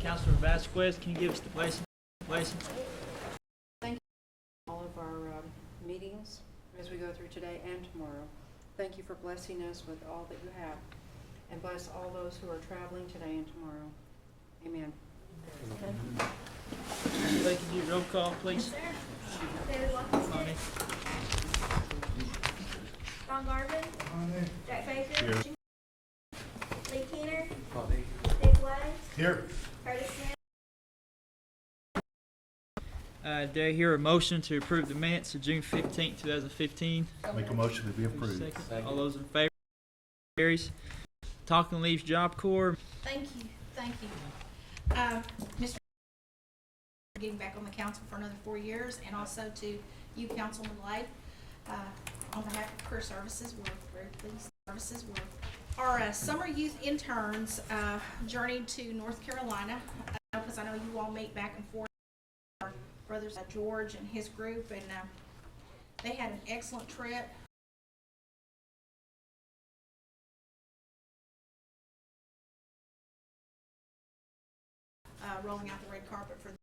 Councilor Vasquez, can you give us the blessing? Thank you for all of our meetings as we go through today and tomorrow. Thank you for blessing us with all that you have. And bless all those who are traveling today and tomorrow. Amen. They can do roll call, please. Yes, sir. David Watkinson. Bonnie. Ron Garvin. Jack Baker. Here. Lee Keener. Dave Wise. Here. Curtis Smith. Do I hear a motion to approve the minutes of June 15th, 2015? Make a motion to be approved. Second. All those in favor? Carries. Talking Leaves Job Corps. Thank you. Mr. Getting back on the council for another 4 years, and also to you, Councilman Lay, on behalf of Career Services, we're very pleased. Our summer youth interns journeyed to North Carolina, because I know you all meet back and forth. Our brothers George and his group, and they had an excellent trip. Rolling out the red carpet for the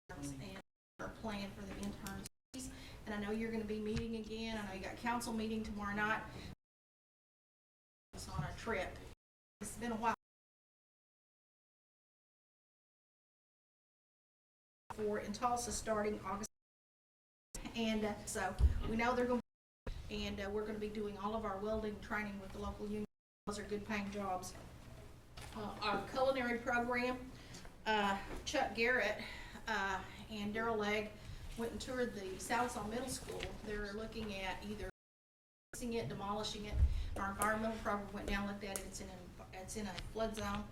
interns and our plan for the interns. And I know you're going to be meeting again. I know you got council meeting tomorrow night. It's on a trip. It's been a while. In Tulsa starting August. And so we know they're going to be, and we're going to be doing all of our welding training with the local union. Those are good paying jobs. Our culinary program, Chuck Garrett and Daryl Legg went and toured the Southside Middle School. They're looking at either fixing it, demolishing it. Our environmental program went down, looked at it. It's in a flood zone.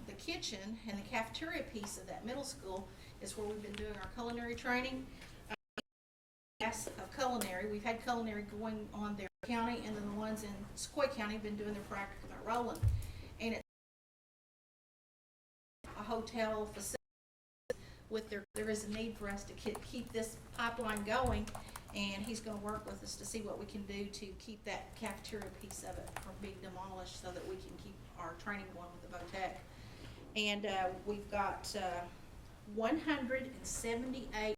The kitchen and the cafeteria piece of that middle school is where we've been doing our culinary training. Of culinary, we've had culinary going on there county, and then the ones in Sequoia County have been doing their practical at Roland. And it's a hotel facility with there is a need for us to keep this pipeline going, and he's going to work with us to see what we can do to keep that cafeteria piece of it from being demolished so that we can keep our training going with the VOTEC. And we've got 178, I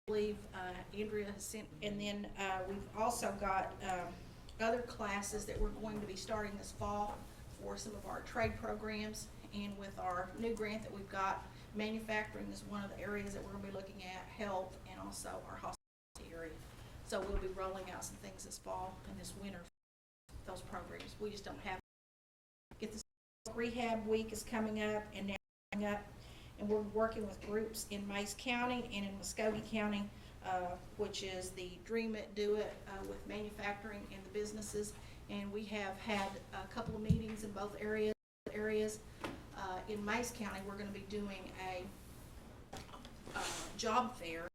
believe Andrea has sent, and then we've also got other classes that we're going to be starting this fall for some of our trade programs, and with our new grant that we've got, manufacturing is one of the areas that we're going to be looking at, health, and also our hospitality area. So we'll be rolling out some things this fall and this winter, those programs. We just don't have get this rehab week is coming up, and now coming up, and we're working with groups in Mays County and in Muskogee County, which is the Dream It, Do It with manufacturing and the businesses. And we have had a couple of meetings in both areas. In Mays County, we're going to be doing a job fair.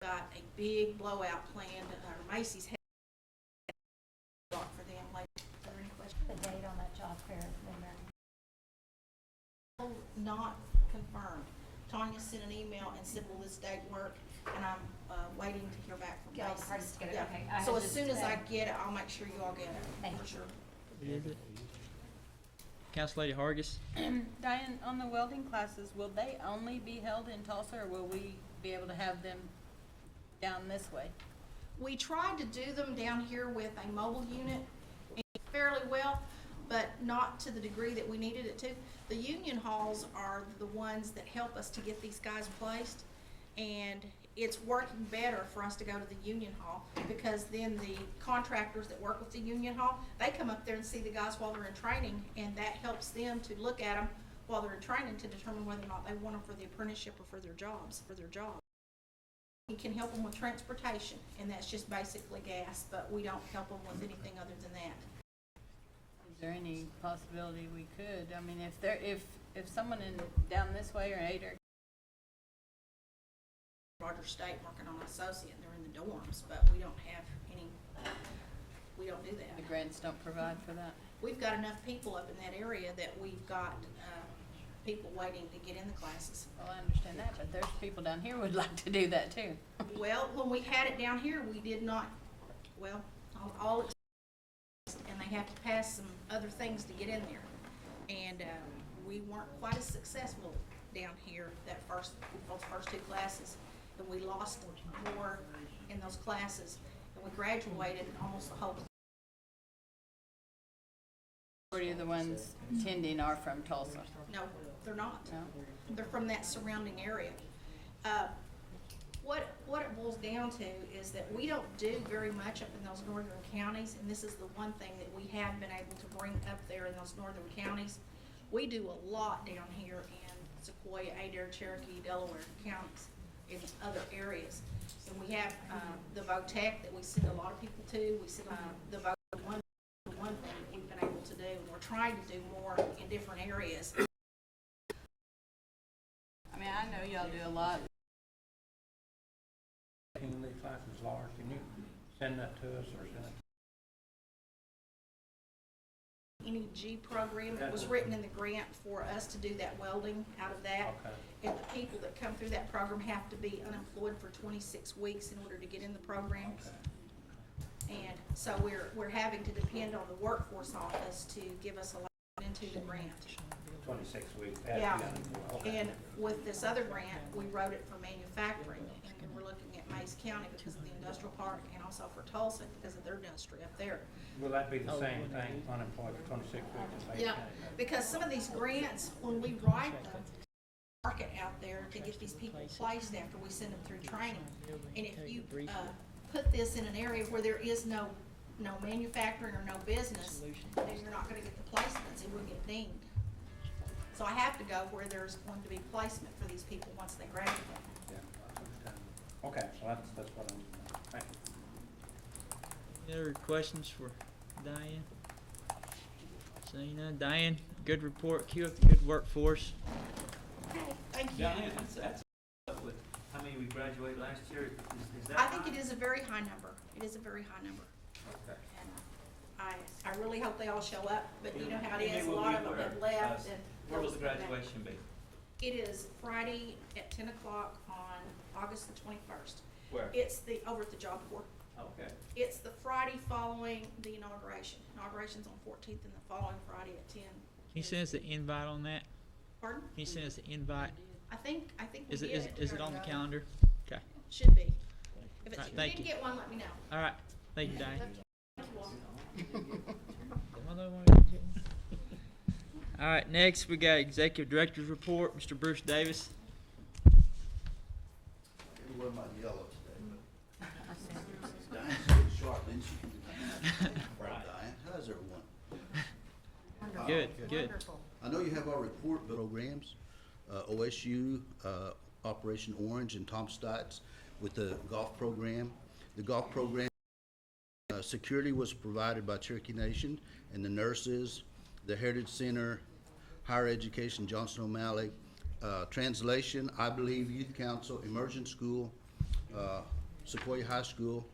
Got a big blowout planned. Macy's had for them later. Are there any questions? The date on that job fair, Not confirmed. Tanya sent an email and said, will this date work? And I'm waiting to hear back from Macy's. Okay. So as soon as I get it, I'll make sure you all get it. Thank for you. sure. Council Lady Hargis. Diane, on the welding classes, will they only be held in Tulsa, or will we be able to have them down this way? We tried to do them down here with a mobile unit fairly well, but not to the degree that we needed it to. The union halls are the ones that help us to get these guys placed, and it's working better for us to go to the union hall, because then the contractors that work with the union hall, they come up there and see the guys while they're in training, and that helps them to look at them while they're in training to determine whether or not they want them for the apprenticeship or for their jobs. We can help them with transportation, and that's just basically gas, but we don't help them with anything other than that. Is there any possibility we could? I mean, if someone down this way or Roger State working on an associate, and they're in the dorms, but we don't have any, we don't do the that. grants don't provide for that? We've got enough people up in that area that we've got people waiting to get in the classes. Well, I understand that, but there's people down here who would like to do that too. Well, when we had it down here, we did not, well, all and they they have to pass some other things to get in there. And we weren't quite as successful down here those first two classes, and we lost more in those classes, and we graduated almost the whole. Majority of the ones attending are from Tulsa. No, they're not. No? They're from that surrounding area. What it boils down to is that we don't do very much up in those northern counties, and this is the one thing that we have been able to bring up there in those northern counties. We do a lot down here in Sequoia, Adair, Cherokee, Delaware counties, in other areas. And we have the VOTEC that we send a lot of people to. We send the one thing that we've been able to do, and we're trying to do more in different areas. I mean, I know y'all do a lot. In these classes, Laura, can you send that to us or send it? NEG program that was written in the grant for us to do that welding out of that. Okay. And the people that come through that program have to be unemployed for 26 weeks in order to get in the program. And so we're having to depend on the workforce office to give us a loan into the grant. 26 weeks. Yeah. Okay. And with this other grant, we wrote it for manufacturing, and we're looking at Mays County because of the industrial park, and also for Tulsa because of their industry up there. Will that be the same thing, unemployed for 26 weeks? as Yeah, they can? because some of these grants, when we write them, market out there to get these people placed after we send them through training. And if you put this in an area where there is no manufacturing or no business, then you're not gonna get the placements, it will get deemed. So I have to go where there's going to be placement for these people once they graduate. Yeah. Okay, so that's what I'm, thank you. Any other questions for Diane? Seeing none. Diane, good report. Keep up the good work for us. Okay, thank you. Diane, that's with how many we graduated last year, is that I think high? it is a very high number. It is a very high number. Okay. And I really hope they all show up, but you know how it And is, they a will lot be of them where? have left and. Where will the they'll be back. graduation be? It is Friday at 10 o'clock on August the 21st. Where? It's over at the Job Corps. Okay. It's the Friday following the inauguration. Inauguration's on 14th and the following Friday at 10. Can you send us the invite on that? Pardon? Can you send us the invite? I think we Is it did. is it on the calendar? Okay. Should be. If it's, Alright, if you thank didn't you. get one, let me know. All right. Thank you, Diane. Thank you all. All right, next we got Executive Director's Report, Mr. Bruce Davis. It was my yellow today, but Diane's pretty sharp, isn't she? Right, Diane, how's everyone? Good, good. I know you have our report programs, OSU, Operation Orange, and Tom Stites with the golf program. The golf program, security was provided by Cherokee Nation and the nurses, the Heritage Center, Higher Education, Johnson O'Malley, translation, I believe, Youth Council, Immersion School, Sequoia High School,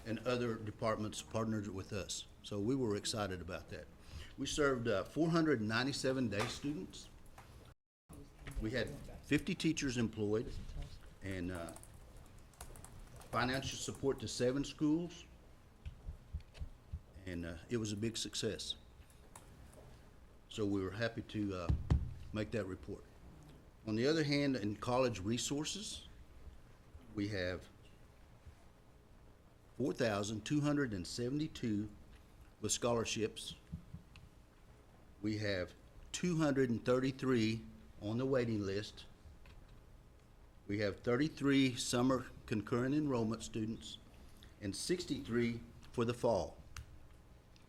and other departments partnered with us. So we were excited about that. We served 497 day students. We had 50 teachers employed, and financial support to 7 schools, and it was a big success. So we were happy to make that report. On the other hand, in college resources, we have 4,272 with scholarships. We have 233 on the waiting list. We have 33 summer concurrent enrollment students and 63 for the fall.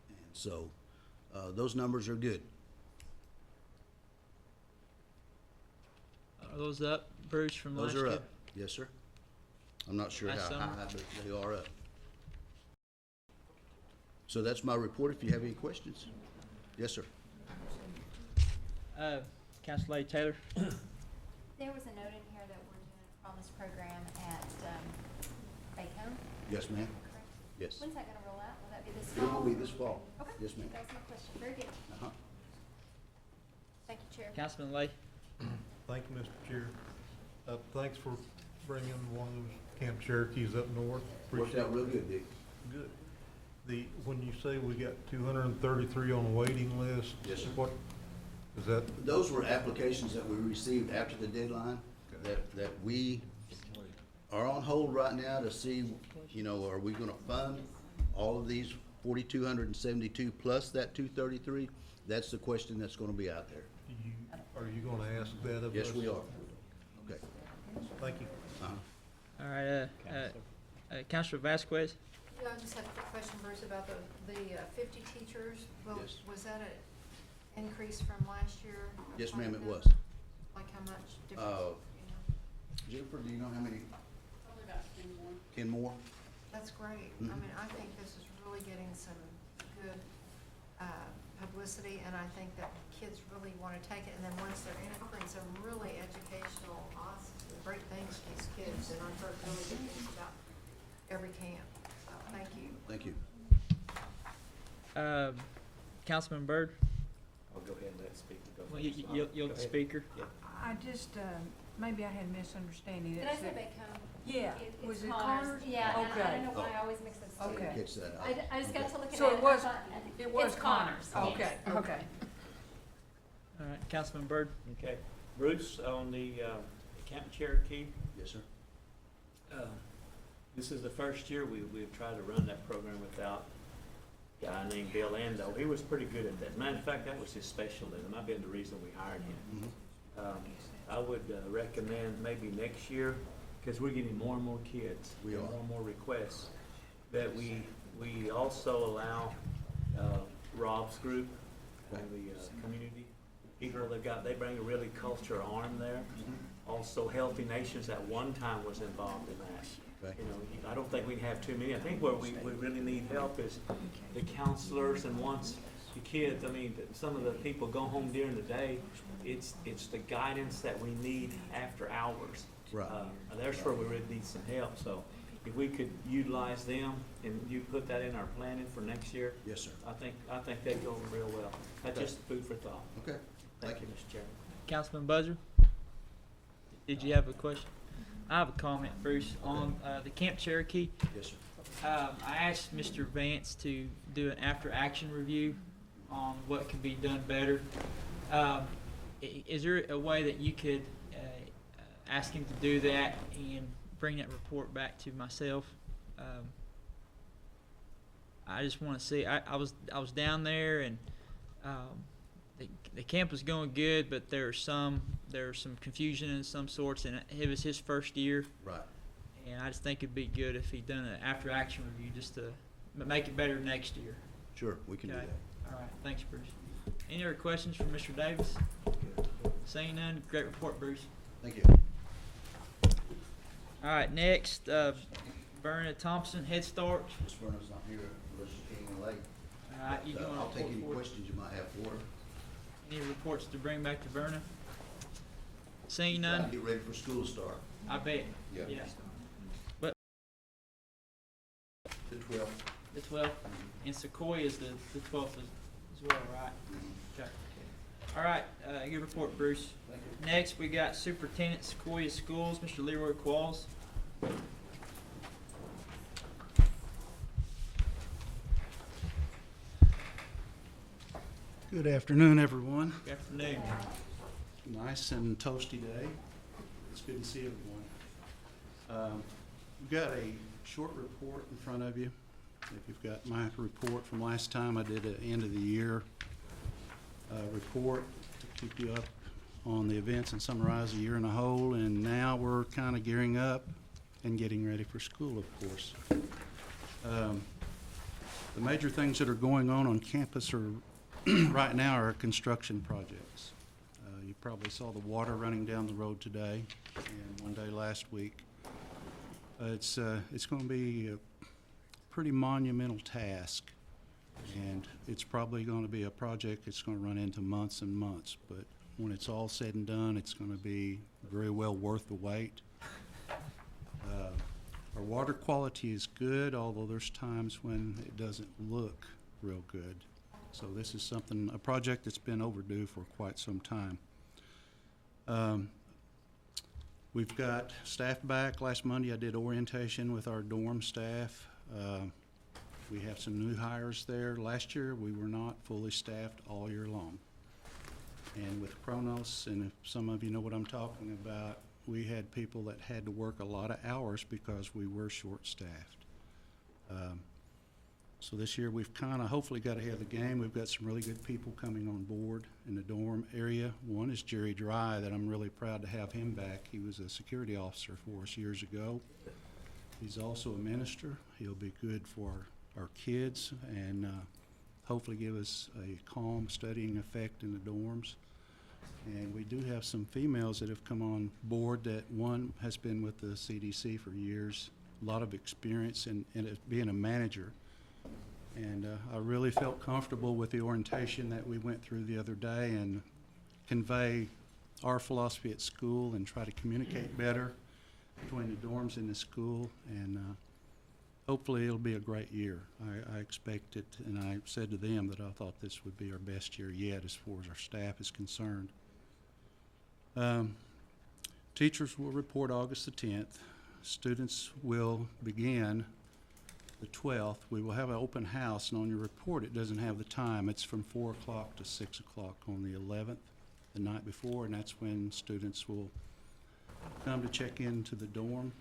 And so those numbers are good. Are those up, Bruce, from last Those year? are up, yes, sir. I'm not sure Last how summer? high, but they are up. So that's my report. If you have any questions. Yes, sir. Council Lady Taylor. There was a note in here that we're doing a promise program at Bacon, Yes, ma'am. correct? Yes. When's that gonna roll out? Will that be this It fall? will be this fall. Okay. Yes, ma'am. That was my question. Very good. Uh-huh. Thank you, Chair. Councilman Lay. Thank you, Mr. Chair. Thanks for bringing one of those Camp Cherokees up north. Worked Appreciate out real it. good, Dick. Good. When you say we got 233 on the waiting list? Yes, sir. What, is that, Those were applications that we received after the deadline that we are on hold right now to see, you know, are we gonna fund all of these 4,272 plus that 233? That's the question that's gonna be out there. are you gonna ask that of us? Yes, we are. Okay. Thank you. Uh-huh. All right, Councilor Vasquez? Yeah, I just had a quick question, Bruce, about the 50 teachers. Well, Yes. was that an increase from last year? of Yes, ma'am, it 5,000? was. Like how much Uh, difference, you know? Jennifer, do you know how many? Probably about 10 more. 10 more? That's great. I Mhm. mean, I think this is really getting some good publicity, and I think that kids really want to take it, and then once they're in it, it brings some really educational, awesome, great things to these kids, and I've heard really good things about every camp. So, thank you. Thank you. Councilman Byrd? I'll go ahead and let the speaker go. Well, first. you're Go the ahead. speaker. Yeah. I just, maybe I had a misunderstanding. Did I say Bacon? Yeah, was it Connors? Yeah, and I Okay. don't know why I always mix those two. Okay. Catch that out. I just got to look at it. So it and was, I thought, it was it's Connors. Okay, yes. okay. All right, Councilman Byrd? Okay, Bruce, on the Camp Cherokee, Yes, sir. this is the first year we've tried to run that program without a guy named Bill Ando. He was pretty good at that. Matter of fact, that was his specialism. I've been the reason we hired him. Mhm. I would recommend maybe next year, because we're getting more and more kids. We are. More and more requests, that we also allow Rob's group, the community Eagle, they bring a really culture arm there. Also, Healthy Nations at one time was involved in that. Right. You know, I don't think we can have too many. I think where we really need help is the counselors, and once the kids, I mean, some of the people go home during the day, it's the guidance that we need after hours. Right. There's where we really need some help, so if we could utilize them and you put that in our planning for next year, Yes, sir. I think they'd go over real well. That's just food for thought. Okay. Thank you, Mr. Chairman. Councilman Buzzer? Did you have a question? I have a comment, Bruce, on the Camp Cherokee. Yes, sir. I asked Mr. Vance to do an after-action review on what could be done better. Is there a way that you could ask him to do that and bring that report back to myself? I just want to see. I was down there, and the camp was going good, but there was some confusion in some sorts, and it was his first year. Right. And I just think it'd be good if he done an after-action review just to make it better next year. Sure, we can do Okay. that. All right, thanks, Bruce. Any other questions for Mr. Davis? Seeing none, great report, Bruce. Thank you. All right, next, Verna Thompson, Head Start. Ms. Verna's not here unless she came in late. All right, you So doing a I'll take any report for us? questions you might have for her. Any reports to bring back to Verna? Seeing Trying to none, get ready for school to start. I bet. Yeah. Yeah. But The 12th. the 12th, and Sequoia is the 12th as well, right? Okay. All right, good report, Bruce. Thank you. Next, we got Superintendent Sequoia Schools, Mr. Leroy Qualls. Good afternoon, everyone. Good afternoon. Nice and toasty day. It's good to see everyone. We've got a short report in front of you. If you've got my report from last time, I did an end of the year report to keep you up on the events and summarize the year in a whole. And now we're kind of gearing up and getting ready for school, of course. The major things that are going on campus are right now are construction projects. You probably saw the water running down the road today and one day last week. It's going to be a pretty monumental task, and it's probably going to be a project that's going to run into months and months, but when it's all said and done, it's going to be very well worth the wait. Our water quality is good, although there's times when it doesn't look real good. So this is a project that's been overdue for quite some time. We've got staff back. Last Monday I did orientation with our dorm staff. We have some new hires there. Last year, we were not fully staffed all year long. And with Kronos, and if some of you know what I'm talking about, we had people that had to work a lot of hours because we were short-staffed. So this year, we've kind of hopefully got ahead of the game. We've got some really good people coming on board in the dorm area. One is Jerry Dry, that I'm really proud to have him back. He was a security officer for us years ago. He's also a minister. He'll be good for our kids and hopefully give us a calm studying effect in the dorms. And we do have some females that have come on board. That one has been with the CDC for years, a lot of experience in being a manager. And I really felt comfortable with the orientation that we went through the other day and convey our philosophy at school and try to communicate better between the dorms and the school. And hopefully it'll be a great year. I expect it, and I said to them that I thought this would be our best year yet as far as our staff is concerned. Teachers will report August the 10th. Students will begin the 12th. We will have an open house, and on your report it doesn't have the time. It's from 4 o'clock to 6 o'clock on the 11th, the night before, and that's when students will come to check into the dorm.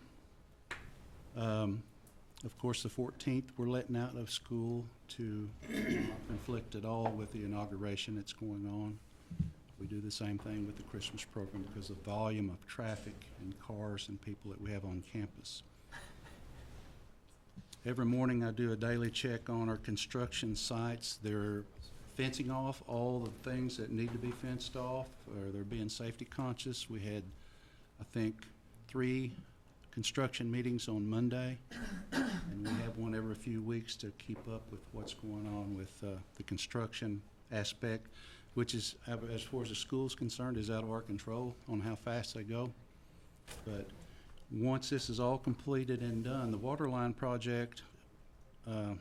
Of course, the 14th, we're letting out of school to conflict at all with the inauguration that's going on. We do the same thing with the Christmas program because of the volume of traffic and cars and people that we have on campus. Every morning I do a daily check on our construction sites. They're fencing off all the things that need to be fenced off, or they're being safety conscious. We had, I think, 3 construction meetings on Monday, and we have one every few weeks to keep up with what's going on with the construction aspect, which is, as far as the school's concerned, is out of our control on how fast they go. But once this is all completed and done, the water line project, an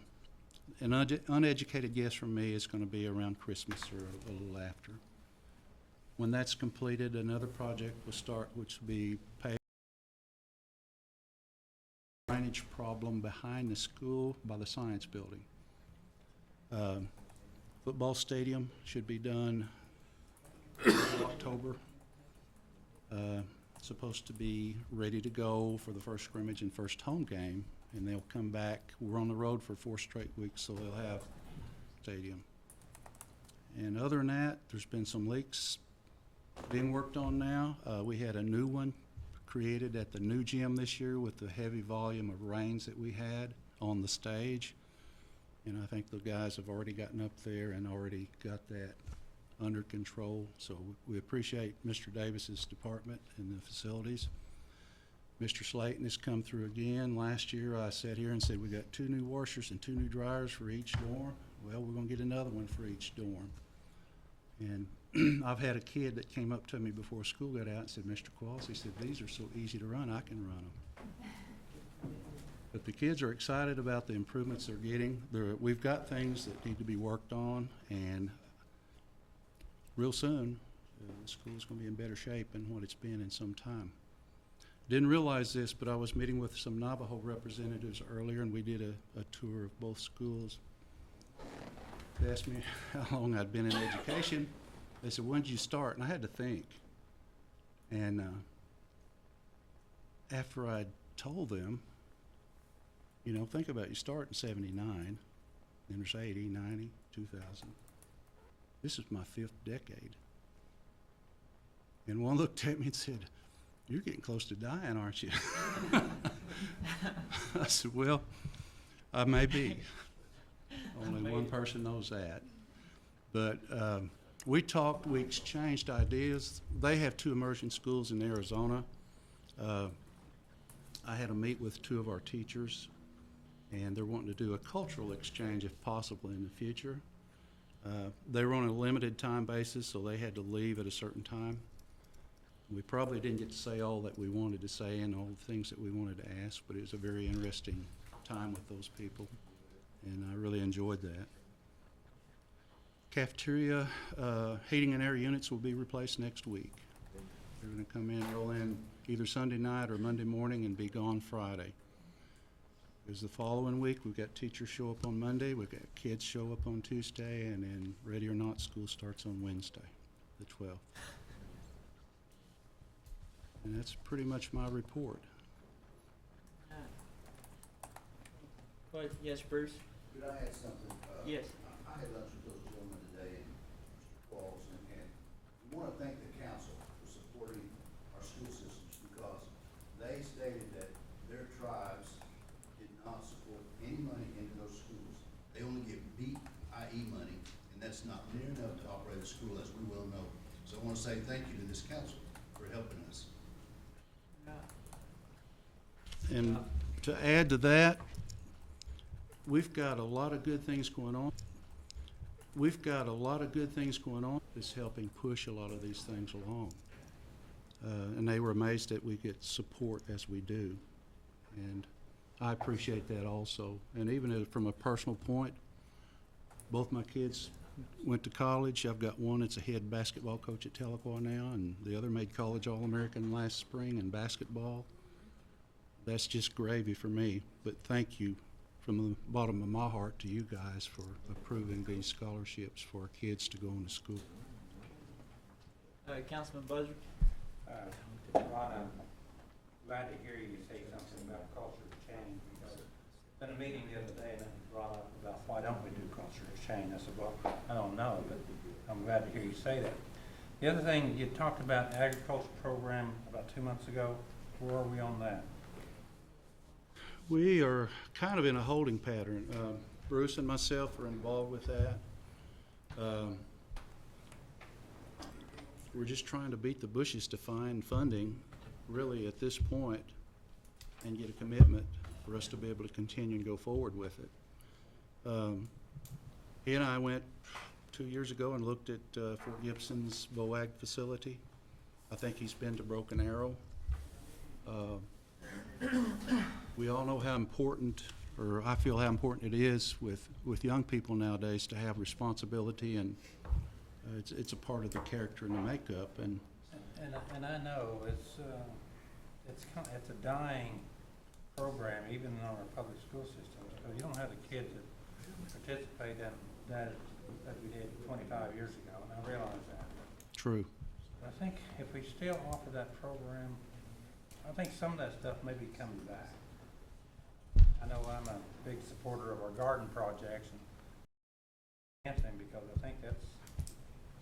uneducated guess from me is going to be around Christmas or a little after. When that's completed, another project will start, which will be paved drainage problem behind the school by the science building. Football stadium should be done in October. Supposed to be ready to go for the first scrimmage and first home game, and they'll come back. We're on the road for 4 straight weeks, so they'll have stadium. And other than that, there's been some leaks being worked on now. We had a new one created at the new gym this year with the heavy volume of rains that we had on the stage. And I think the guys have already gotten up there and already got that under control. So we appreciate Mr. Davis's department and the facilities. Mr. Slayton has come through again. Last year I sat here and said we got 2 new washers and 2 new dryers for each dorm. Well, we're going to get another one for each dorm. And I've had a kid that came up to me before school got out and said, Mr. Qualls, he said, these are so easy to run, I can run them. But the kids are excited about the improvements they're getting. We've got things that need to be worked on, and real soon, the school's going to be in better shape than what it's been in some time. Didn't realize this, but I was meeting with some Navajo representatives earlier, and we did a tour of both schools. They asked me how long I'd been in education. They said, when did you start? And I had to think. And after I told them, you know, think about it, you start in 79, then there's 80, 90, 2000. This is my 5th decade. And one looked at me and said, you're getting close to dying, aren't you? I said, well, I may be. Only one person knows that. But we talked, we exchanged ideas. They have 2 immersion schools in Arizona. I had a meet with 2 of our teachers, and they're wanting to do a cultural exchange if possible in the future. They were on a limited time basis, so they had to leave at a certain time. We probably didn't get to say all that we wanted to say and all the things that we wanted to ask, but it was a very interesting time with those people, and I really enjoyed that. Cafeteria heating and air units will be replaced next week. They're going to come in, roll in either Sunday night or Monday morning and be gone Friday. Because the following week, we've got teachers show up on Monday, we've got kids show up on Tuesday, and then ready or not, school starts on Wednesday, the 12th. And that's pretty much my report. Go ahead. Yes, Bruce? Could I add something? Yes. I had lunch with those gentlemen today, and Mr. Qualls, and we want to thank the council for supporting our school systems, because they stated that their tribes did not support any money into those schools. They only give BIE money, and that's not near enough to operate a school, as we well know. So I want to say thank you to this council for helping us. And to add to that, we've got a lot of good things going on. We've got a lot of good things going on that's helping push a lot of these things along. And they were amazed that we get support as we do. And I appreciate that also. And even from a personal point, both my kids went to college. I've got one that's a head basketball coach at Tahlequah now, and the other made college All-American last spring in basketball. That's just gravy for me, but thank you from the bottom of my heart to you guys for approving these scholarships for our kids to go into school. Councilman Buzzard? Ron, I'm glad to hear you say something about culture exchange, because in a meeting the other day, and I brought up about why don't we do culture exchange? I said, well, I don't know, but I'm glad to hear you say that. The other thing, you talked about agriculture program about 2 months ago. Where are we on that? We are kind of in a holding pattern. Bruce and myself are involved with that. We're just trying to beat the bushes to find funding, really, at this point, and get a commitment for us to be able to continue and go forward with it. He and I went 2 years ago and looked at Fort Gibson's VOAG facility. I think he's been to Broken Arrow. We all know how important, or I feel how important it is with young people nowadays to have responsibility, and it's a part of the character and the makeup. And I know it's a dying program, even in our public school system, because you don't have the kids that participate in that we did 25 years ago, and I realize that. True. I think if we still offer that program, I think some of that stuff may be coming back. I know I'm a big supporter of our garden projects and dancing, because I think it's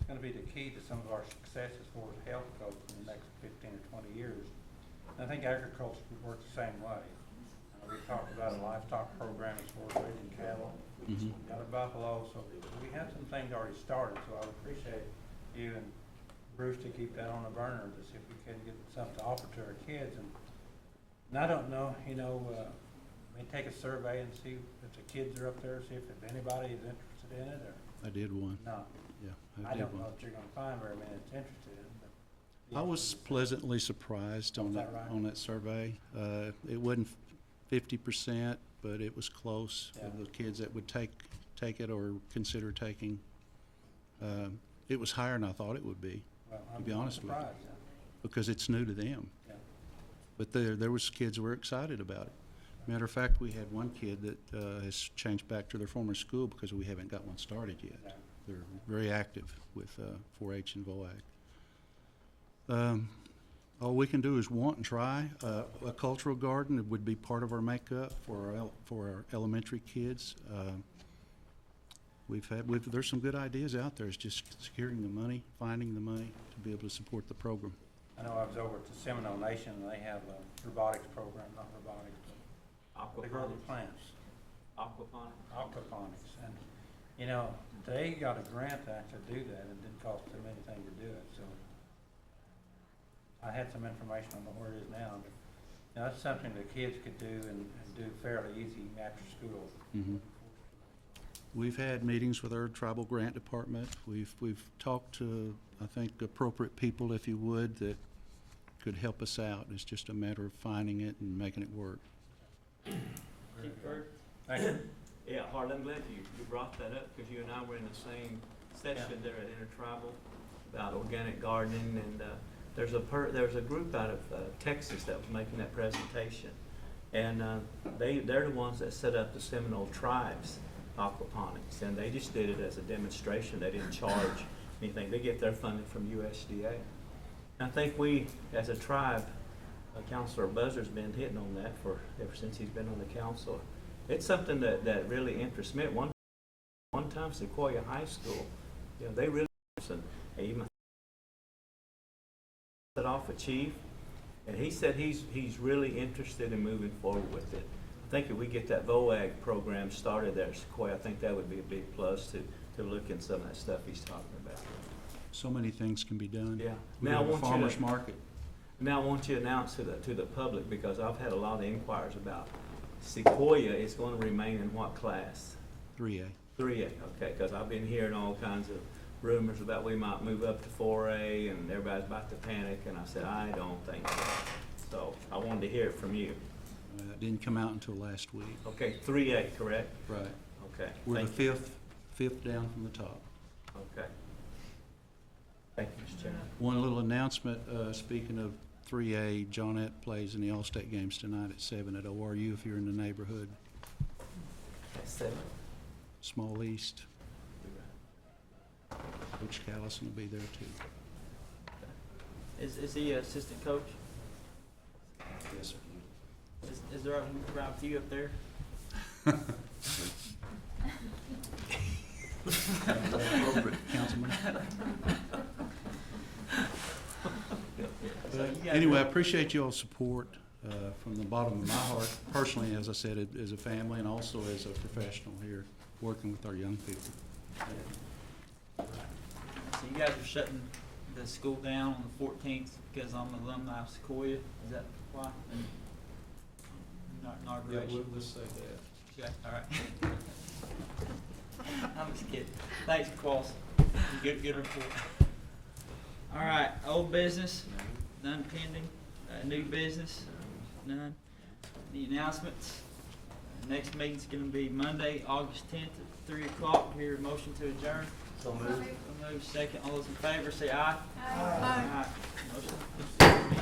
going to be the key to some of our success as far as health goes in the next 15 or 20 years. And I think agriculture would work the same way. We talked about a livestock program as far as raising cattle. Got a buffalo, so we have some things already started, so I would appreciate you and Bruce to keep that on the burner to see if we can get something to offer to our kids. And I don't know, we take a survey and see if the kids are up there, see if anybody is interested in it, or I did one. not. Yeah, I did don't know one. if you're gonna find very many that's interested in it, but. I was pleasantly surprised on Is that, that right? on that survey. It wasn't 50%, but it was close of Yeah. the kids that would take it or consider taking. It was higher than I thought it would be, Well, to be honest with you, surprised, yeah. because it's new to them. Yeah. But there was kids who were excited about it. Matter of fact, we had one kid that has changed back to their former school because we haven't got one started yet. Yeah. They're very active with 4-H and VOAG. All we can do is want and try. A cultural garden would be part of our makeup for our elementary kids. There's some good ideas out there. It's just securing the money, finding the money to be able to support the program. I know I was over at the Seminole Nation, and they have a robotics program, not robotics, but they grow the plants. Aquaponics. And, they got a grant to actually do that, and it didn't cost them anything to do it, so. I had some information on where it is now, but, that's something the kids could do and do fairly easy after school. Mhm. We've had meetings with our tribal grant department. We've talked to, I think, appropriate people, if you would, that could help us out. It's just a matter of finding it and making it work. Chief Bird? Thank you. Yeah, Harlan, I'm glad you brought that up, because you and I were in the same session there at Intertribal about organic gardening, and there was a group out of Texas that was making that presentation, And they're the ones that set up the Seminole Tribes aquaponics, and they just did it as a demonstration. They didn't charge anything. They get their funding from USDA. I think we, as a tribe, Councilor Buzzard's been hitting on that for ever since he's been on the council. It's something that really interests me. At one time, Sequoia High School, you know, they really even set off a chief, and he said he's really interested in moving forward with it. I think if we get that VOAG program started there at Sequoia, I think that would be a big plus to look in some of that stuff he's talking about. So many things can be done. Yeah. We Now, have I a want you farmer's to- market. Now, I want you to announce to the public, because I've had a lot of inquiries about Sequoia is going to remain in what class? 3A. 3A, okay, because I've been hearing all kinds of rumors about we might move up to 4A, and everybody's about to panic, and I said, I don't think so. So I wanted to hear it from you. It didn't come out until last week. Okay, 3A, correct? Right. Okay. We're the thank you. fifth down from the top. Okay. Thank you, Mr. Chairman. One little announcement, speaking of 3A, Johnette plays in the All-State games tonight at 7 at ORU if you're in the neighborhood. That's 7. Small East. Coach Callison will be there too. Is he an assistant coach? Yes, sir. Is there a right with you up there? Appropriate, Councilman. So you guys Anyway, I are- appreciate y'all's support from the bottom of my heart. Personally, as I said, as a family and also as a professional here, working with our young people. So you guys are shutting the school down on the 14th because I'm an alumni of Sequoia. Is that why? Inauguration. let's say that. Okay, all right. I'm just kidding. Thanks, Cross. Good report. All right, old business, none pending. New business, none. The announcements. Next meeting's gonna be Monday, August 10th at 3 o'clock. Hear a motion to adjourn. So moved. So moved. Second. All those in favor say aye. Aye. Motion